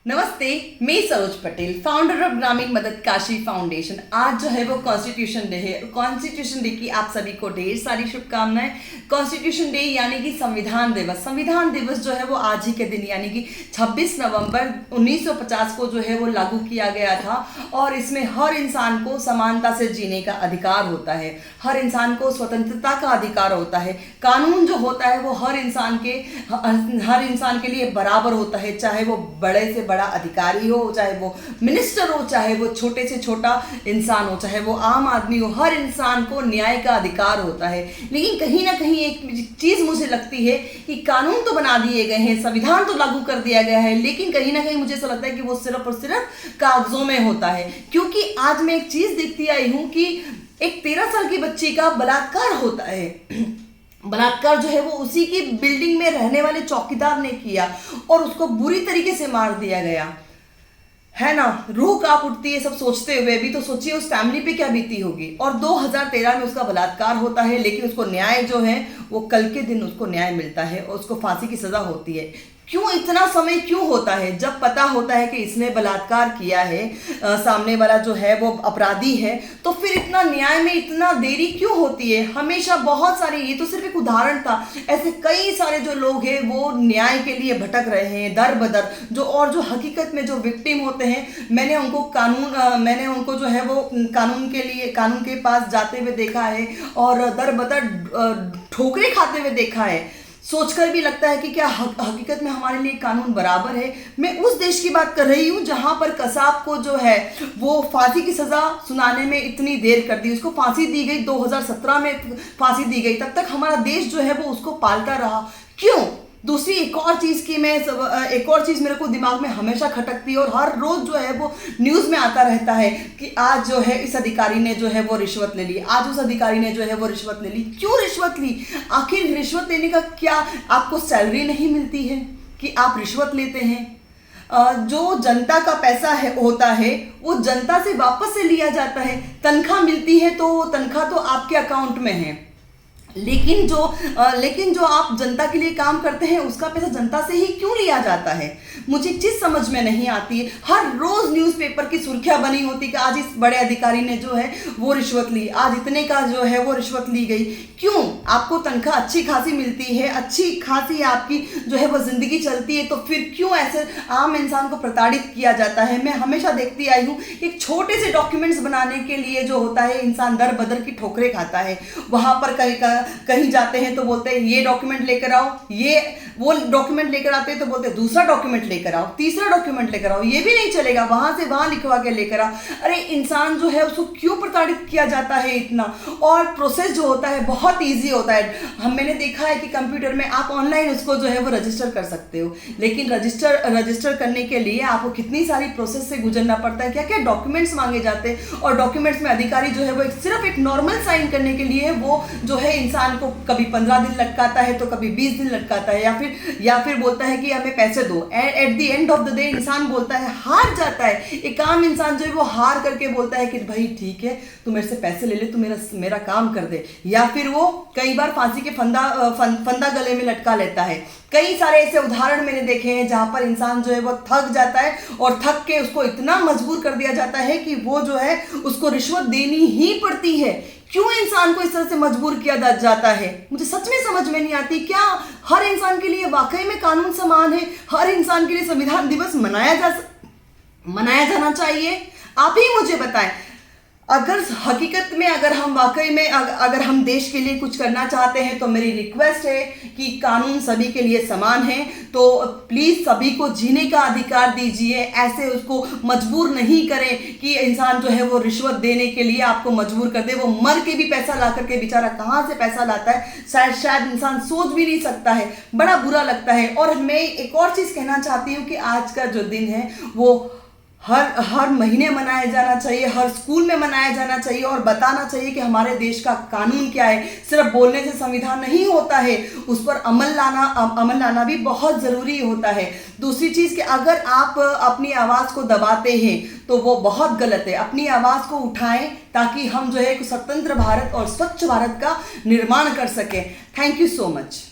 नमस्ते, मैं Saroj Patel, founder of ग्रामीण मदद काशी फाउंडेशन। आज जो है वो कॉन्स्टिट्यूशन डे है। कॉन्स्टिट्यूशन डे की आप सभी को ढेर सारी शुभकामनाएं। कॉन्स्टिट्यूशन डे यानी कि संविधान दिवस। संविधान दिवस जो है वो आज ही के दिन यानी कि 26 नवंबर 1950 को जो है वो लागू किया गया था और इसमें हर इंसान को समानता से जीने का अधिकार होता है, हर इंसान को स्वतंत्रता का अधिकार होता है। कानून जो होता है वो हर इंसान के लिए बराबर होता है, चाहे वो बड़े से बड़ा अधिकारी हो, चाहे वो मिनिस्टर हो, चाहे वो छोटे से छोटा इंसान हो, चाहे वो आम आदमी हो, हर इंसान को न्याय का अधिकार होता है। लेकिन कहीं ना कहीं एक चीज मुझे लगती है कि कानून तो बना दिए गए हैं, संविधान तो लागू कर दिया गया है, लेकिन कहीं ना कहीं मुझे ऐसा लगता है कि वो सिर्फ और सिर्फ कागजों में होता है। क्योंकि आज मैं एक चीज देखती आई हूं कि एक 13 साल की बच्ची का बलात्कार होता है। बलात्कार जो है वो उसी की बिल्डिंग में रहने वाले चौकीदार ने किया और उसको बुरी तरीके से मार दिया गया है ना। रूह कांप उठती है सब सोचते हुए भी। तो सोचिए उस फैमिली पे क्या बीती होगी। और 2013 में उसका बलात्कार होता है, लेकिन उसको न्याय जो है वो कल के दिन उसको न्याय मिलता है और उसको फांसी की सजा होती है। क्यों इतना समय क्यों होता है? जब पता होता है कि इसने बलात्कार किया है, सामने वाला जो है वो अपराधी है, तो फिर इतना न्याय में इतना देरी क्यों होती है? हमेशा बहुत सारे, ये तो सिर्फ एक उदाहरण था, ऐसे कई सारे जो लोग हैं वो न्याय के लिए भटक रहे हैं दर बदर। जो हकीकत में जो विक्टिम होते हैं, मैंने उनको जो है वो कानून के पास जाते हुए देखा है और दर बदर ठोकरें खाते हुए देखा है। सोचकर भी लगता है कि क्या हकीकत में हमारे लिए कानून बराबर है। मैं उस देश की बात कर रही हूँ जहां पर कसाब को जो है वो फांसी की सजा सुनाने में इतनी देर कर दी। उसको फांसी दी गई 2017 में फांसी दी गई, तब तक हमारा देश जो है वो उसको पालता रहा। क्यों? दूसरी एक और चीज मेरे को दिमाग में हमेशा खटकती है और हर रोज जो है वो न्यूज में आता रहता है कि आज जो है इस अधिकारी ने जो है वो रिश्वत ले ली, आज उस अधिकारी ने जो है वो रिश्वत ले ली। क्यों रिश्वत ली? आखिर रिश्वत लेने का क्या, आपको सैलरी नहीं मिलती है कि आप रिश्वत लेते हैं? जो जनता का पैसा होता है वो जनता से वापस से लिया जाता है। तनख्वाह मिलती है तो तनख्वाह तो आपके अकाउंट में है, लेकिन जो आप जनता के लिए काम करते हैं उसका पैसा जनता से ही क्यों लिया जाता है? मुझे एक चीज समझ में नहीं आती है। हर रोज न्यूज़पेपर की सुर्खियां बनी होती कि आज इस बड़े अधिकारी ने जो है वो रिश्वत ली, आज इतने का जो है वो रिश्वत ली गई। क्यों? आपको तनख्वाह अच्छी खासी मिलती है, अच्छी खासी आपकी जो है वो जिंदगी चलती है, तो फिर क्यों ऐसे आम इंसान को प्रताड़ित किया जाता है? मैं हमेशा देखती आई हूँ एक छोटे से डॉक्यूमेंट्स बनाने के लिए जो होता है इंसान दर बदर की ठोकरें खाता है। वहां पर कहीं जाते हैं तो बोलते हैं ये डॉक्यूमेंट लेकर आओ, वो डॉक्यूमेंट लेकर आते हैं तो बोलते हैं दूसरा डॉक्यूमेंट लेकर आओ, तीसरा डॉक्यूमेंट लेकर आओ, ये भी नहीं चलेगा, वहां से वहां लिखवा के लेकर आओ। अरे इंसान जो है उसको क्यों प्रताड़ित किया जाता है इतना? और प्रोसेस जो होता है बहुत ईजी होता है। मैंने देखा है कि कंप्यूटर में आप ऑनलाइन उसको जो है वो रजिस्टर कर सकते हो, लेकिन रजिस्टर करने के लिए आपको कितनी सारी प्रोसेस से गुजरना पड़ता है, क्या क्या डॉक्यूमेंट्स मांगे जाते हैं। और डॉक्यूमेंट्स में अधिकारी जो है वो सिर्फ एक नॉर्मल साइन करने के लिए वो जो है इंसान को कभी 15 दिन लटकाता है तो कभी 20 दिन लटकाता है, या फिर बोलता है कि हमें पैसे दो। At the end of the day इंसान बोलता है, हार जाता है। एक आम इंसान जो है वो हार करके बोलता है कि भाई ठीक है, तू मेरे से पैसे ले ले, तू मेरा काम कर दे। या फिर वो कई बार फांसी के फंदा गले में लटका लेता है। कई सारे ऐसे उदाहरण मैंने देखे हैं जहां पर इंसान जो है वो थक जाता है और थक के उसको इतना मजबूर कर दिया जाता है कि वो जो है उसको रिश्वत देनी ही पड़ती है। क्यों इंसान को इस तरह से मजबूर किया जाता है? मुझे सच में समझ में नहीं आती। क्या हर इंसान के लिए वाकई में कानून समान है? हर इंसान के लिए संविधान दिवस मनाया जाना चाहिए? आप ही मुझे बताएं। अगर हकीकत में अगर हम देश के लिए कुछ करना चाहते हैं तो मेरी रिक्वेस्ट है कि कानून सभी के लिए समान है, तो प्लीज सभी को जीने का अधिकार दीजिए। ऐसे उसको मजबूर नहीं करें कि इंसान जो है वो रिश्वत देने के लिए आपको मजबूर कर दे। वो मर के भी पैसा ला करके बेचारा कहाँ से पैसा लाता है शायद इंसान सोच भी नहीं सकता है। बड़ा बुरा लगता है। और मैं एक और चीज कहना चाहती हूँ कि आज का जो दिन है वो हर महीने मनाया जाना चाहिए, हर स्कूल में मनाया जाना चाहिए और बताना चाहिए कि हमारे देश का कानून क्या है। सिर्फ बोलने से संविधान नहीं होता है, उस पर अमल लाना भी बहुत जरूरी होता है। दूसरी चीज कि अगर आप अपनी आवाज को दबाते हैं तो वो बहुत गलत है। अपनी आवाज को उठाएं ताकि हम जो है एक स्वतंत्र भारत और स्वच्छ भारत का निर्माण कर सकें। Thank you so much.